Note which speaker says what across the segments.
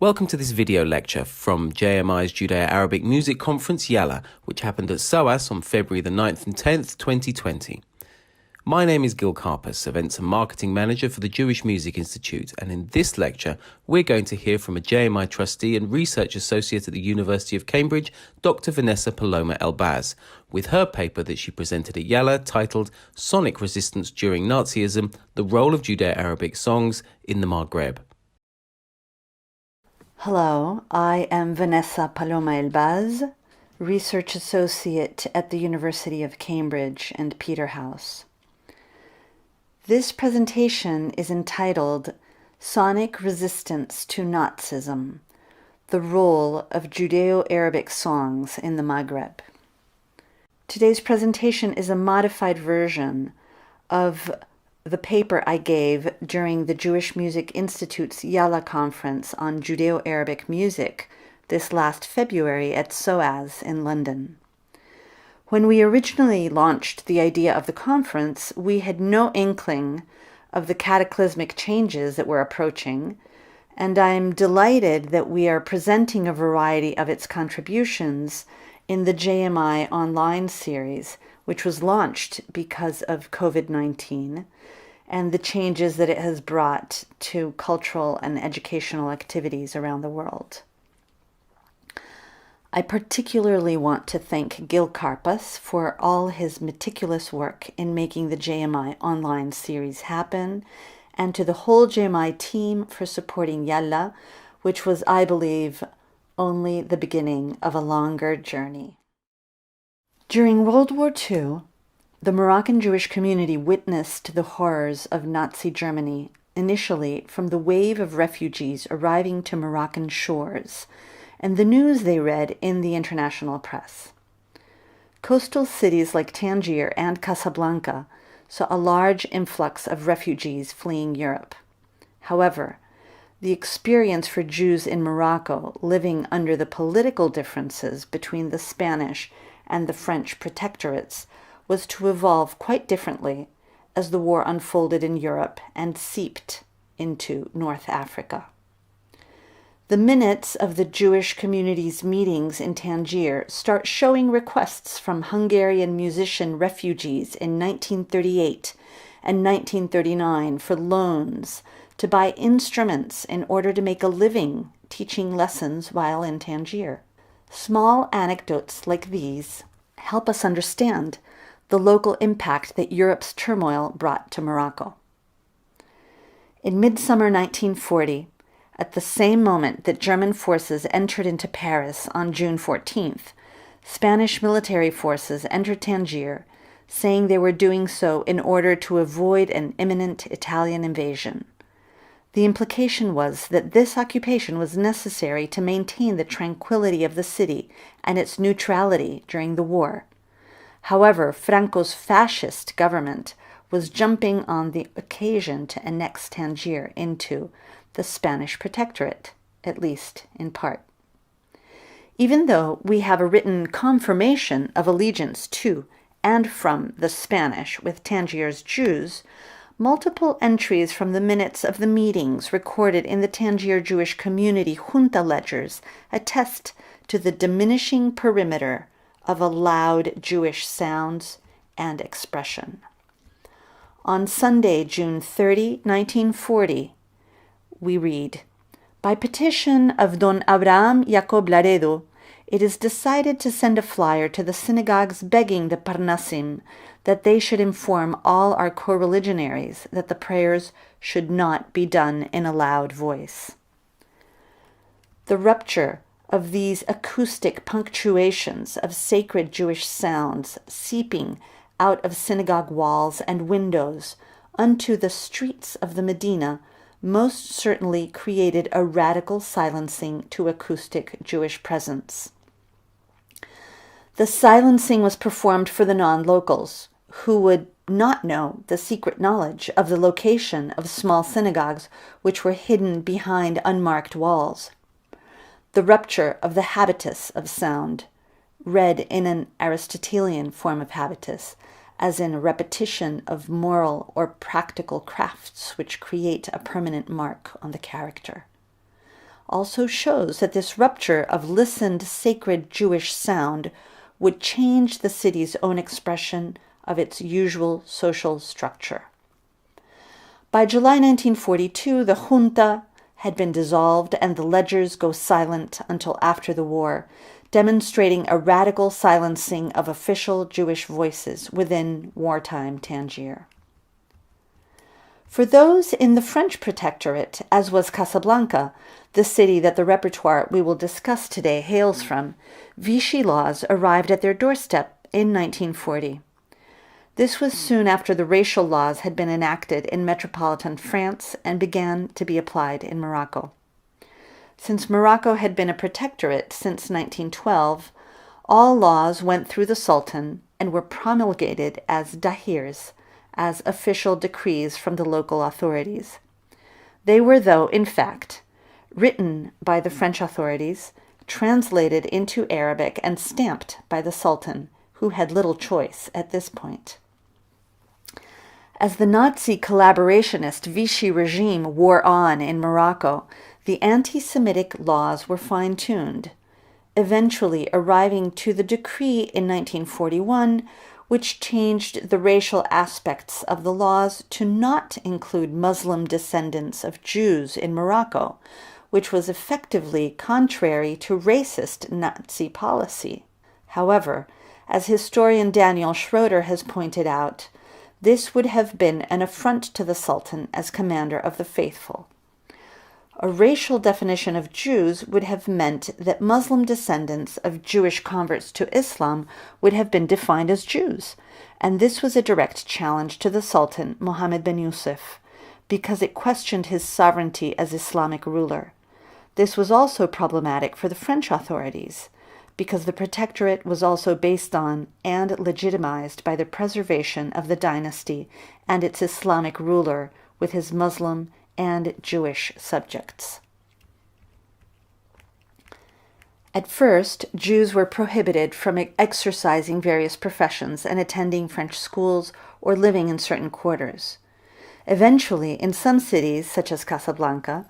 Speaker 1: Welcome to this video lecture from JMI's Judeo-Arabic Music Conference, Yallah, which happened at SOAS on February the 9th and 10th, 2020. My name is Gil Karpus, Events and Marketing Manager for the Jewish Music Institute, and in this lecture, we're going to hear from a JMI Trustee and Research Associate at the University of Cambridge, Dr. Vanessa Paloma Elbaz, with her paper that she presented at Yallah titled Sonic Resistance During Nazism, The Role of Judeo-Arabic Songs in the Maghreb.
Speaker 2: Hello, I am Vanessa Paloma Elbaz, Research Associate at the University of Cambridge and Peterhouse. This presentation is entitled Sonic Resistance to Nazism, The Role of Judeo-Arabic Songs in the Maghreb. Today's presentation is a modified version of the paper I gave during the Jewish Music Institute's Yallah conference on Judeo-Arabic music this last February at SOAS in London. When we originally launched the idea of the conference, we had no inkling of the cataclysmic changes that were approaching, and I'm delighted that we are presenting a variety of its contributions in the JMI online series, which was launched because of COVID-19 and the changes that it has brought to cultural and educational activities around the world. I particularly want to thank Gil Karpus for all his meticulous work in making the JMI online series happen, and to the whole JMI team for supporting Yallah, which was, I believe, only the beginning of a longer journey. During World War II, the Moroccan Jewish community witnessed the horrors of Nazi Germany, initially from the wave of refugees arriving to Moroccan shores, and the news they read in the international press. Coastal cities like Tangier and Casablanca saw a large influx of refugees fleeing Europe. However, the experience for Jews in Morocco living under the political differences between the Spanish and the French protectorates was to evolve quite differently as the war unfolded in Europe and seeped into North Africa. The minutes of the Jewish community's meetings in Tangier start showing requests from Hungarian musician refugees in 1938 and 1939 for loans to buy instruments in order to make a living teaching lessons while in Tangier. Small anecdotes like these help us understand the local impact that Europe's turmoil brought to Morocco. In midsummer 1940, at the same moment that German forces entered into Paris on June 14th, Spanish military forces entered Tangier, saying they were doing so in order to avoid an imminent Italian invasion. The implication was that this occupation was necessary to maintain the tranquility of the city and its neutrality during the war. However, Franco's fascist government was jumping on the occasion to annex Tangier into the Spanish protectorate, at least in part. Even though we have a written confirmation of allegiance to and from the Spanish with Tangier's Jews, multiple entries from the minutes of the meetings recorded in the Tangier Jewish community junta ledgers attest to the diminishing perimeter of allowed Jewish sounds and expression. On Sunday, June 30, 1940, we read, "By petition of Don Abraham Jacob Laredo, it is decided to send a flyer to the synagogues begging the Parnassim that they should inform all our co-religionaries that the prayers should not be done in a loud voice." The rupture of these acoustic punctuations of sacred Jewish sounds seeping out of synagogue walls and windows unto the streets of the Medina most certainly created a radical silencing to acoustic Jewish presence. The silencing was performed for the non-locals, who would not know the secret knowledge of the location of small synagogues which were hidden behind unmarked walls. The rupture of the habitus of sound, read in an Aristotelian form of habitus, as in a repetition of moral or practical crafts which create a permanent mark on the character. also shows that this rupture of listened sacred Jewish sound would change the city's own expression of its usual social structure. By July 1942, the junta had been dissolved and the ledgers go silent until after the war, demonstrating a radical silencing of official Jewish voices within wartime Tangier. For those in the French protectorate, as was Casablanca, the city that the repertoire we will discuss today hails from, Vichy laws arrived at their doorstep in 1940. This was soon after the racial laws had been enacted in metropolitan France and began to be applied in Morocco. Since Morocco had been a protectorate since 1912, all laws went through the Sultan and were promulgated as dahirs, as official decrees from the local authorities. They were, though, in fact, written by the French authorities, translated into Arabic, and stamped by the Sultan, who had little choice at this point. As the Nazi collaborationist Vichy regime wore on in Morocco, the anti-Semitic laws were fine-tuned, eventually arriving to the decree in 1941, which changed the racial aspects of the laws to not include Muslim descendants of Jews in Morocco, which was effectively contrary to racist Nazi policy. However, as historian Daniel Schroeder has pointed out, this would have been an affront to the Sultan as commander of the faithful. A racial definition of Jews would have meant that Muslim descendants of Jewish converts to Islam would have been defined as Jews, and this was a direct challenge to the Sultan, Mohammed bin Yusuf, because it questioned his sovereignty as Islamic ruler. This was also problematic for the French authorities, because the protectorate was also based on and legitimized by the preservation of the dynasty and its Islamic ruler with his Muslim and Jewish subjects. At first, Jews were prohibited from exercising various professions and attending French schools or living in certain quarters. Eventually, in some cities, such as Casablanca,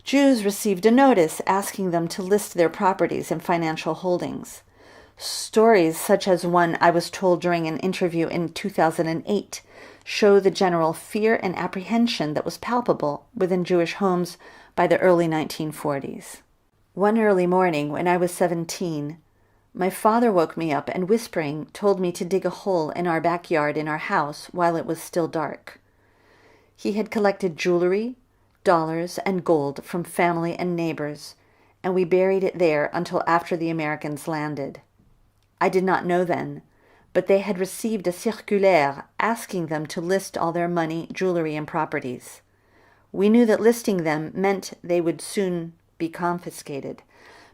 Speaker 2: Jews received a notice asking them to list their properties and financial holdings. Stories such as one I was told during an interview in 2008 show the general fear and apprehension that was palpable within Jewish homes by the early 1940s. One early morning when I was 17, my father woke me up and whispering told me to dig a hole in our backyard in our house while it was still dark. He had collected jewelry, dollars, and gold from family and neighbors, and we buried it there until after the Americans landed. I did not know then, but they had received a circulaire asking them to list all their money, jewelry, and properties. We knew that listing them meant they would soon be confiscated,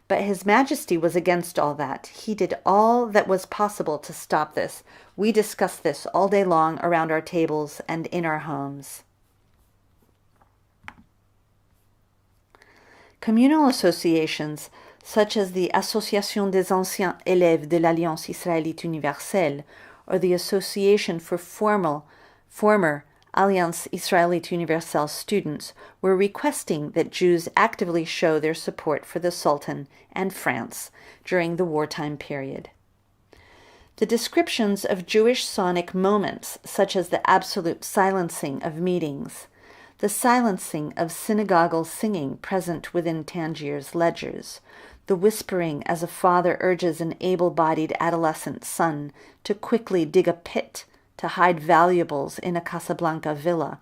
Speaker 2: but His Majesty was against all that. He did all that was possible to stop this. We discussed this all day long around our tables and in our homes. Communal associations, such as the Association des Anciens Élèves de l'Alliance Israélite Universelle, or the Association for Former Alliance Israélite Universelle students, were requesting that Jews actively show their support for the Sultan and France during the wartime period. The descriptions of Jewish sonic moments, such as the absolute silencing of meetings, the silencing of synagogal singing present within Tangier's ledgers, the whispering as a father urges an able-bodied adolescent son to quickly dig a pit to hide valuables in a Casablanca villa,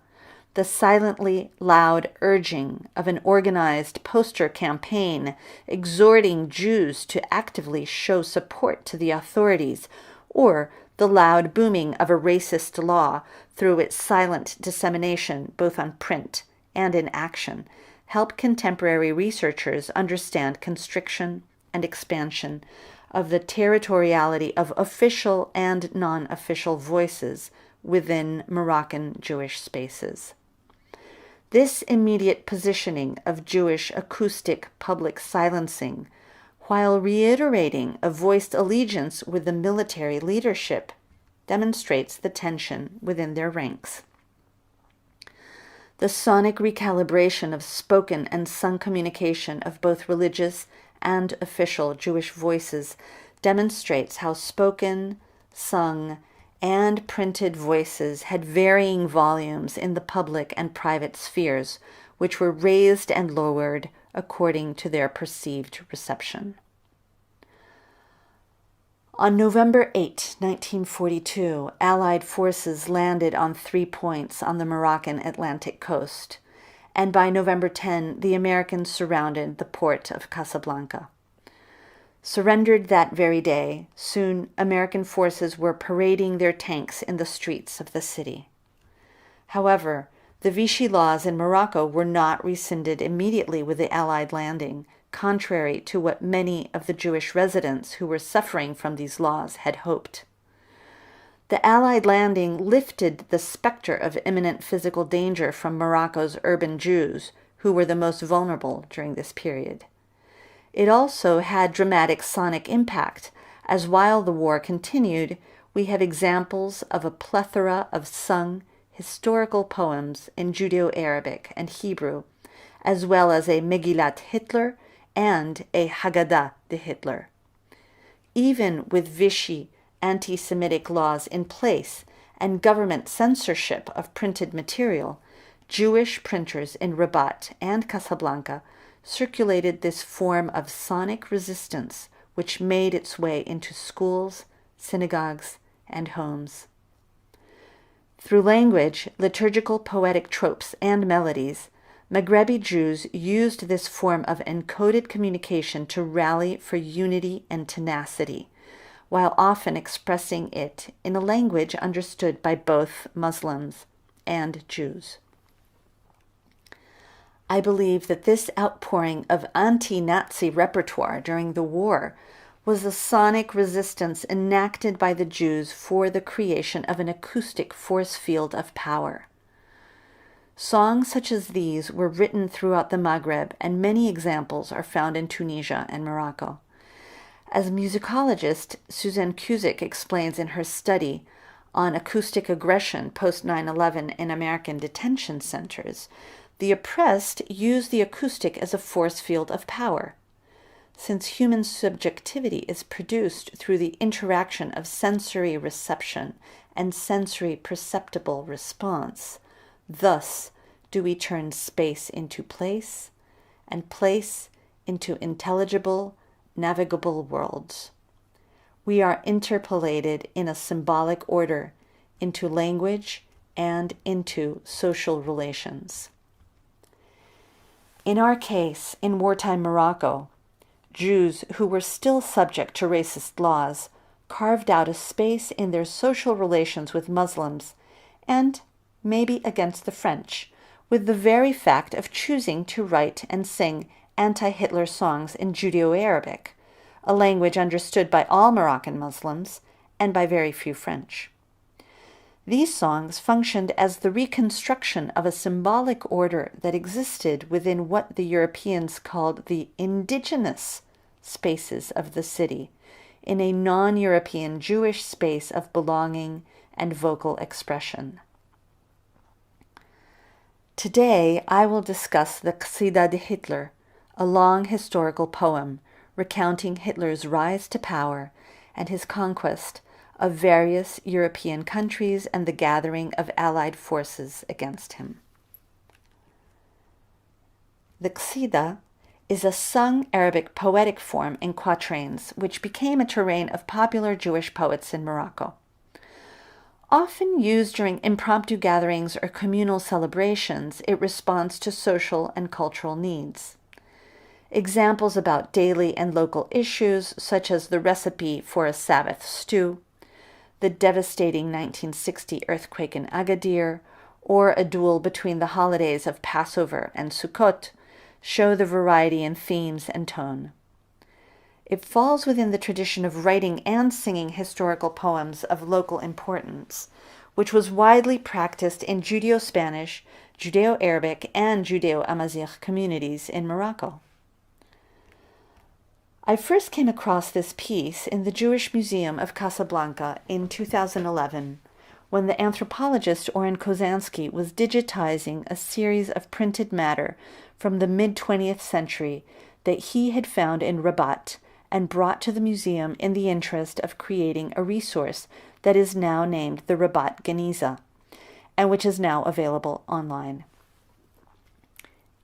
Speaker 2: the silently loud urging of an organized poster campaign exhorting Jews to actively show support to the authorities, or the loud booming of a racist law through its silent dissemination both on print and in action, help contemporary researchers understand constriction and expansion of the territoriality of official and non-official voices within Moroccan Jewish spaces. This immediate positioning of Jewish acoustic public silencing, while reiterating a voiced allegiance with the military leadership, demonstrates the tension within their ranks. The sonic recalibration of spoken and sung communication of both religious and official Jewish voices demonstrates how spoken, sung, and printed voices had varying volumes in the public and private spheres, which were raised and lowered according to their perceived reception. On November 8, 1942, Allied forces landed on 3 points on the Moroccan Atlantic coast, and by November 10, the Americans surrounded the port of Casablanca. Surrendered that very day, soon American forces were parading their tanks in the streets of the city. However, the Vichy laws in Morocco were not rescinded immediately with the Allied landing, contrary to what many of the Jewish residents who were suffering from these laws had hoped. The Allied landing lifted the specter of imminent physical danger from Morocco's urban Jews, who were the most vulnerable during this period. It also had dramatic sonic impact, as while the war continued, we have examples of a plethora of sung historical poems in Judeo-Arabic and Hebrew, as well as a Megillat Hitler and a Haggadah de Hitler. Even with Vichy anti-Semitic laws in place and government censorship of printed material, Jewish printers in Rabat and Casablanca circulated this form of sonic resistance, which made its way into schools, synagogues, and homes. Through language, liturgical poetic tropes, and melodies, Maghrebi Jews used this form of encoded communication to rally for unity and tenacity, while often expressing it in a language understood by both Muslims and Jews. I believe that this outpouring of anti-Nazi repertoire during the war was a sonic resistance enacted by the Jews for the creation of an acoustic force field of power. Songs such as these were written throughout the Maghreb, and many examples are found in Tunisia and Morocco. As musicologist Suzanne Cusick explains in her study on acoustic aggression post-9/11 in American detention centers, the oppressed use the acoustic as a force field of power. Since human subjectivity is produced through the interaction of sensory reception and sensory perceptible response, thus do we turn space into place and place into intelligible, navigable worlds. We are interpolated in a symbolic order into language and into social relations. In our case, in wartime Morocco, Jews who were still subject to racist laws carved out a space in their social relations with Muslims and maybe against the French, with the very fact of choosing to write and sing anti-Hitler songs in Judeo-Arabic, a language understood by all Moroccan Muslims and by very few French. These songs functioned as the reconstruction of a symbolic order that existed within what the Europeans called the indigenous spaces of the city, in a non-European Jewish space of belonging and vocal expression. Today, I will discuss the Qasida de Hitler, a long historical poem recounting Hitler's rise to power and his conquest of various European countries and the gathering of Allied forces against him. The Qasida is a sung Arabic poetic form in quatrains, which became a terrain of popular Jewish poets in Morocco. Often used during impromptu gatherings or communal celebrations, it responds to social and cultural needs. Examples about daily and local issues, such as the recipe for a Sabbath stew, the devastating 1960 earthquake in Agadir, or a duel between the holidays of Passover and Sukkot, show the variety in themes and tone. It falls within the tradition of writing and singing historical poems of local importance, which was widely practiced in Judeo-Spanish, Judeo-Arabic, and Judeo-Amazigh communities in Morocco. I first came across this piece in the Jewish Museum of Casablanca in 2011, when the anthropologist Oren Kozansky was digitizing a series of printed matter from the mid-20th century that he had found in Rabat and brought to the museum in the interest of creating a resource that is now named the Rabat Geniza, and which is now available online.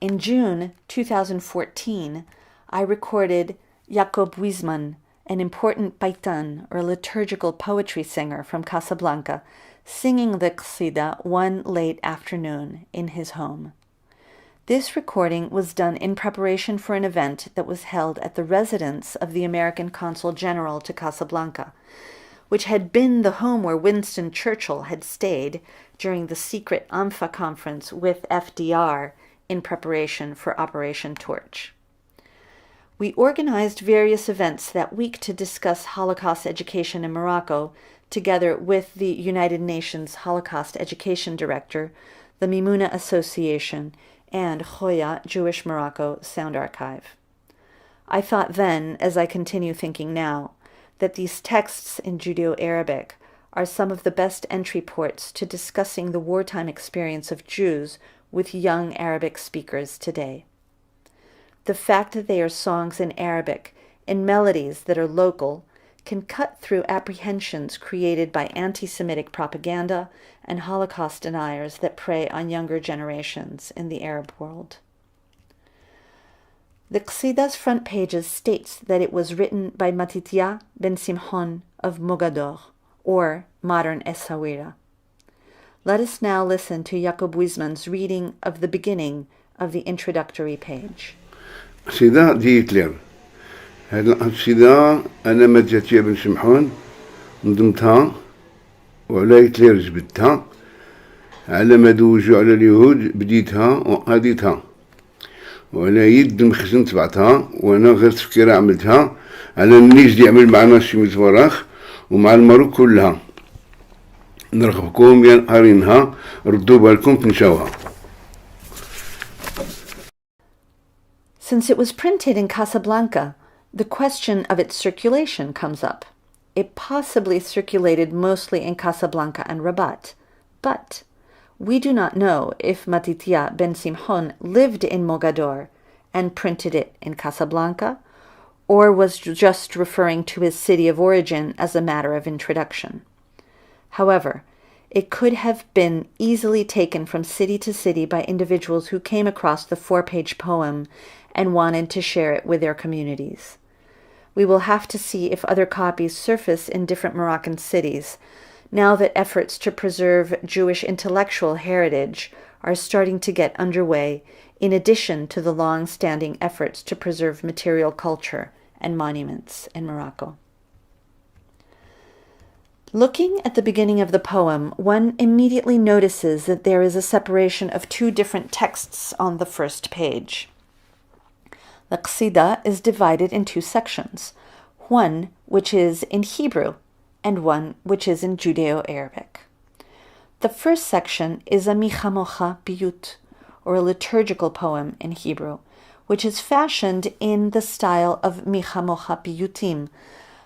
Speaker 2: In June 2014, I recorded Jacob Wisman, an important paitan, or liturgical poetry singer from Casablanca, singing the qsida one late afternoon in his home. This recording was done in preparation for an event that was held at the residence of the American Consul General to Casablanca, which had been the home where Winston Churchill had stayed during the secret AMFA conference with FDR in preparation for Operation Torch. We organized various events that week to discuss Holocaust education in Morocco, together with the United Nations Holocaust Education Director, the Mimuna Association, and Khoya Jewish Morocco Sound Archive. I thought then, as I continue thinking now, that these texts in Judeo-Arabic are some of the best entry ports to discussing the wartime experience of Jews with young Arabic speakers today. The fact that they are songs in Arabic and melodies that are local can cut through apprehensions created by anti-Semitic propaganda and Holocaust deniers that prey on younger generations in the Arab world. The Qsida's front pages states that it was written by Matitya ben Simhon of Mogador, or modern Essaouira. Let us now listen to Jacob Wisman's reading of the beginning of the introductory page.
Speaker 3: قصيدة دي هتلر. هذه القصيدة أنا ماتيا بن سمحون نظمتها وعلى هتلر جبدتها على ما دوجوا على اليهود بديتها وقاديتها وعلى يد المخزن تبعتها وأنا غير تفكيرة عملتها على النيش دي عمل معنا شي متفرخ ومع المروك كلها نرغبكم يا قارينها ردوا بالكم تنشاوها.
Speaker 2: Since it was printed in Casablanca, the question of its circulation comes up. It possibly circulated mostly in Casablanca and Rabat, but we do not know if Matitya ben Simhon lived in Mogador and printed it in Casablanca, or was just referring to his city of origin as a matter of introduction. However, it could have been easily taken from city to city by individuals who came across the 4-page poem and wanted to share it with their communities. We will have to see if other copies surface in different Moroccan cities, now that efforts to preserve Jewish intellectual heritage are starting to get underway, in addition to the long-standing efforts to preserve material culture and monuments in Morocco. Looking at the beginning of the poem, one immediately notices that there is a separation of two different texts on the first page. The Qsida is divided in two sections, one which is in Hebrew and one which is in Judeo-Arabic. The first section is a Michamocha Piyut, or a liturgical poem in Hebrew, which is fashioned in the style of Michamocha Piyutim,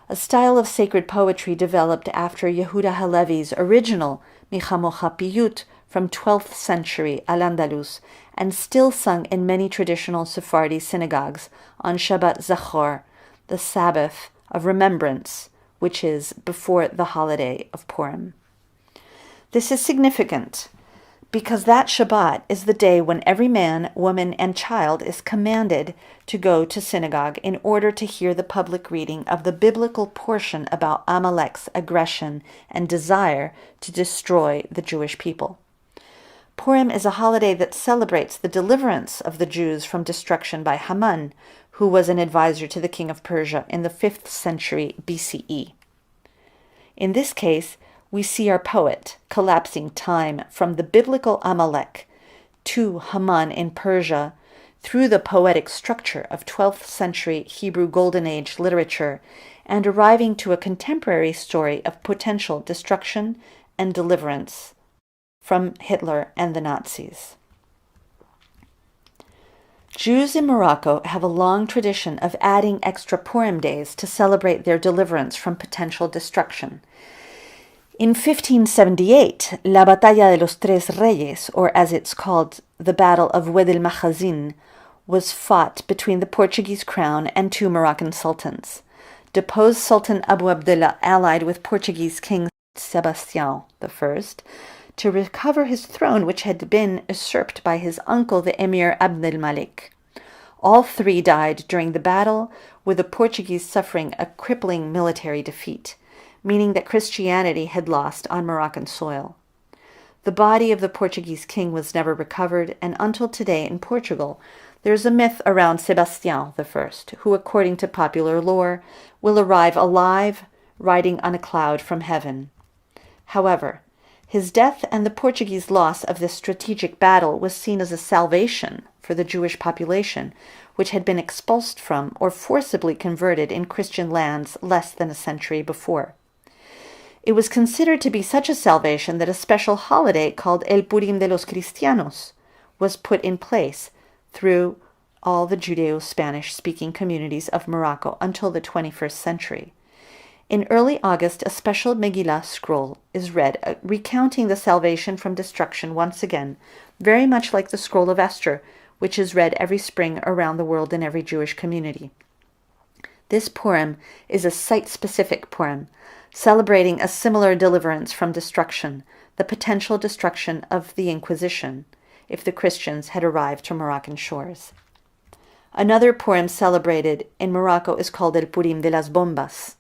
Speaker 2: a style of sacred poetry developed after Yehuda Halevi's original Michamocha Piyut from 12th century Al-Andalus, and still sung in many traditional Sephardi synagogues on Shabbat Zachor, the Sabbath of Remembrance, which is before the holiday of Purim. This is significant because that Shabbat is the day when every man, woman, and child is commanded to go to synagogue in order to hear the public reading of the biblical portion about Amalek's aggression and desire to destroy the Jewish people. Purim is a holiday that celebrates the deliverance of the Jews from destruction by Haman, who was an advisor to the king of Persia in the 5th century BCE. In this case, we see our poet collapsing time from the biblical Amalek to Haman in Persia through the poetic structure of 12th century Hebrew Golden Age literature and arriving to a contemporary story of potential destruction and deliverance from Hitler and the Nazis. Jews in Morocco have a long tradition of adding extra Purim days to celebrate their deliverance from potential destruction. In 1578, La Batalla de los Tres Reyes, or as it's called, the Battle of Wed el Mahazin, was fought between the Portuguese crown and two Moroccan sultans. Deposed Sultan Abu Abdullah allied with Portuguese King Sebastião I to recover his throne, which had been usurped by his uncle, the Emir Abd el-Malik. All three died during the battle, with the Portuguese suffering a crippling military defeat, meaning that Christianity had lost on Moroccan soil. The body of the Portuguese king was never recovered, and until today in Portugal, there is a myth around Sebastião I, who, according to popular lore, will arrive alive, riding on a cloud from heaven. However, his death and the Portuguese loss of this strategic battle was seen as a salvation for the Jewish population, which had been expulsed from or forcibly converted in Christian lands less than a century before. It was considered to be such a salvation that a special holiday called El Purim de los Cristianos was put in place through all the Judeo-Spanish-speaking communities of Morocco until the 21st century. In early August, a special Megillah scroll is read, recounting the salvation from destruction once again, very much like the scroll of Esther, which is read every spring around the world in every Jewish community. This Purim is a site-specific Purim, celebrating a similar deliverance from destruction, the potential destruction of the Inquisition, if the Christians had arrived to Moroccan shores. Another Purim celebrated in Morocco is called El Purim de las Bombas,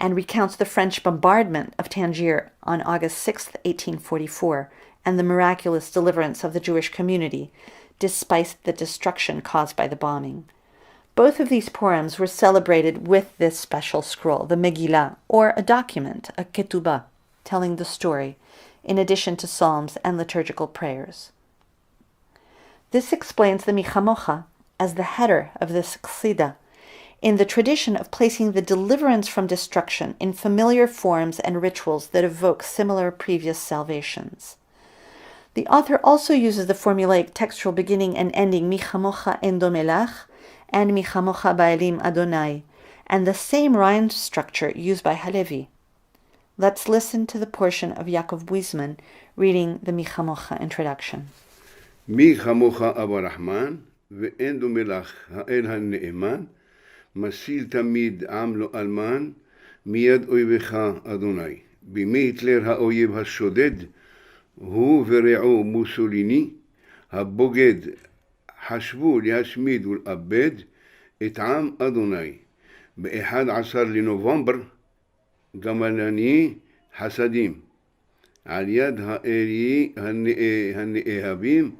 Speaker 2: and recounts the French bombardment of Tangier on August 6, 1844, and the miraculous deliverance of the Jewish community, despite the destruction caused by the bombing. Both of these Purims were celebrated with this special scroll, the Megillah, or a document, a ketubah, telling the story, in addition to psalms and liturgical prayers. This explains the Michamocha as the header of this qsida, in the tradition of placing the deliverance from destruction in familiar forms and rituals that evoke similar previous salvations. The author also uses the formulaic textual beginning and ending Michamocha Endomelach and Michamocha Ba'elim Adonai, and the same rhyme structure used by Halevi. Let's listen to the portion of Yaakov Wisman reading the Michamocha introduction.
Speaker 3: Michamocha Abba Rahman ve'endomelach ha'el ha'ne'eman מסיל תמיד עם לא אלמן, מיד אויבך אדוני. בימי היטלר האויב השודד, הוא ורעו מוסוליני, הבוגד, חשבו להשמיד ולאבד את עם אדוני. ב-11 לנובמבר, גמלני חסדים, על יד הארי הנאהבים,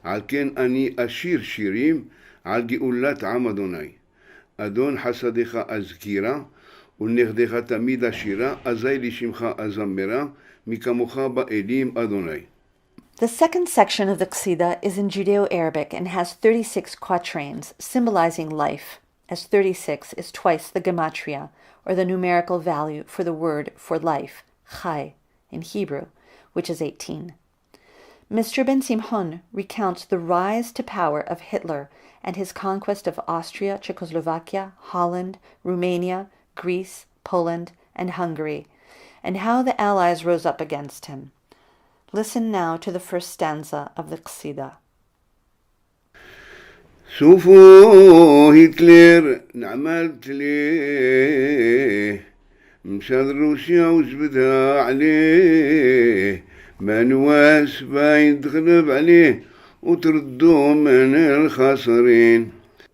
Speaker 3: על כן אני אשיר שירים על גאולת עם אדוני. אדון חסדיך אזכירה, ולנכדיך תמיד אשירה, אזי לשמך אזמרה, מכמוך באלים אדוני.
Speaker 2: The second section of the Qsida is in Judeo-Arabic and has 36 quatrains, symbolizing life, as 36 is twice the gematria, or the numerical value for the word for life, chai, in Hebrew, which is 18. Mr. Ben Simchon recounts the rise to power of Hitler and his conquest of Austria, Czechoslovakia, Holland, Romania, Greece, Poland, and Hungary, and how the Allies rose up against him. Listen now to the first stanza of the Qsida.
Speaker 3: سوفو هتلر نعملت ليه مشان روسيا وزبدها عليه ما نواس باين تغلب عليه وتردوه من الخاسرين.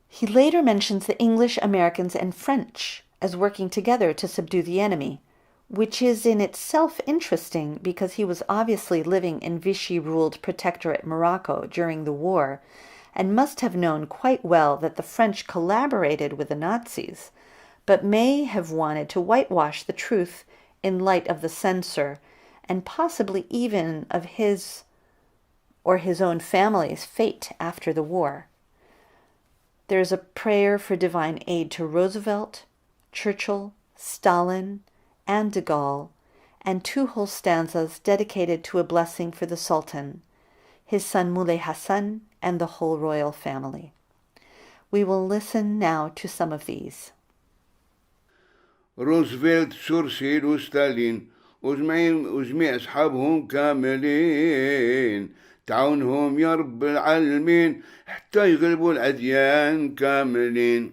Speaker 2: He later mentions the English, Americans, and French as working together to subdue the enemy, which is in itself interesting because he was obviously living in Vichy-ruled Protectorate Morocco during the war, and must have known quite well that the French collaborated with the Nazis, but may have wanted to whitewash the truth in light of the censor, and possibly even of his or his own family's fate after the war. There is a prayer for divine aid to Roosevelt, Churchill, Stalin, and de Gaulle, and two whole stanzas dedicated to a blessing for the Sultan, his son Moulay Hassan, and the whole royal family. We will listen now to some of these.
Speaker 3: روزفلت شورشيل وستالين وجميع أصحابهم كاملين تعاونهم يا رب العالمين حتى يغلبوا الأديان كاملين.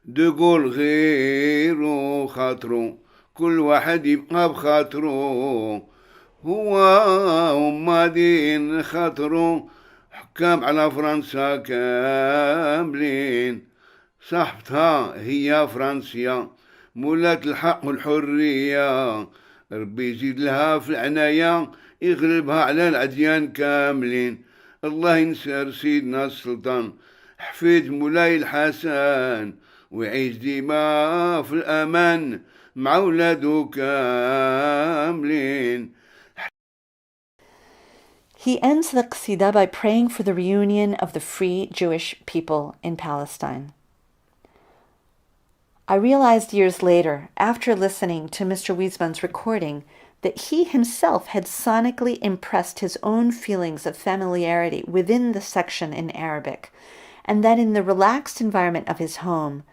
Speaker 3: دقول غيره خاطره كل واحد يبقى بخاطره هو هم دين خاطره حكام على فرنسا كاملين. صاحبتها هي فرنسيا مولات الحق والحرية ربي يزيد لها في العناية يغلبها على الأديان كاملين. الله ينصر سيدنا السلطان حفيد مولاي الحسن ويعيش ديما في الأمان مع ولاده كاملين.
Speaker 2: He ends the Qasida by praying for the reunion of the free Jewish people in Palestine. I realized years later, after listening to Mr. Wisman's recording, that he himself had sonically impressed his own feelings of familiarity within the section in Arabic, and that in the relaxed environment of his home,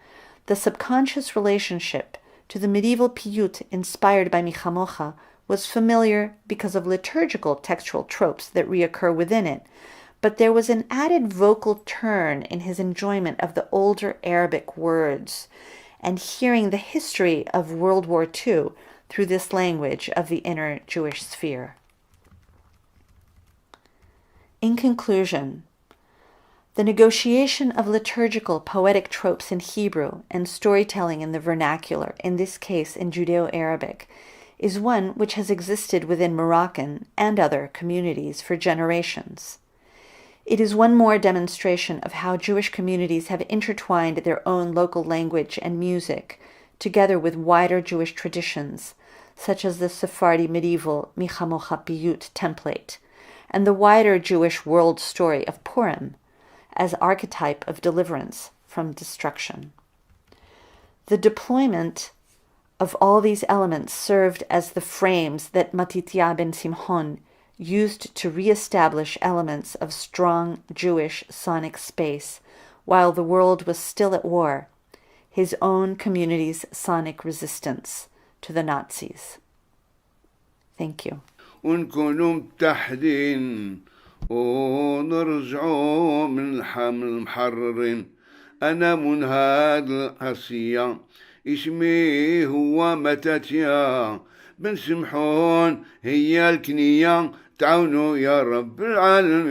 Speaker 2: the subconscious relationship to the medieval piyut inspired by Michamocha was familiar because of liturgical textual tropes that reoccur within it, but there was an added vocal turn in his enjoyment of the older Arabic words and hearing the history of World War II through this language of the inner Jewish sphere. In conclusion, the negotiation of liturgical poetic tropes in Hebrew and storytelling in the vernacular, in this case in Judeo-Arabic, is one which has existed within Moroccan and other communities for generations. It is one more demonstration of how Jewish communities have intertwined their own local language and music, together with wider Jewish traditions, such as the Sephardi medieval Michamocha Piyut template, and the wider Jewish world story of Purim, as archetype of deliverance from destruction. The deployment of all these elements served as the frames that Matitya ben Simchon used to re-establish elements of strong Jewish sonic space while the world was still at war, his own community's sonic resistance to the Nazis. Thank you.
Speaker 3: ونكونوا متحدين ونرجعوا من المحررين. أنا من هاد القصية اسمي هو متاتيا بن سمحون هي الكنية تعاونوا يا رب العالمين.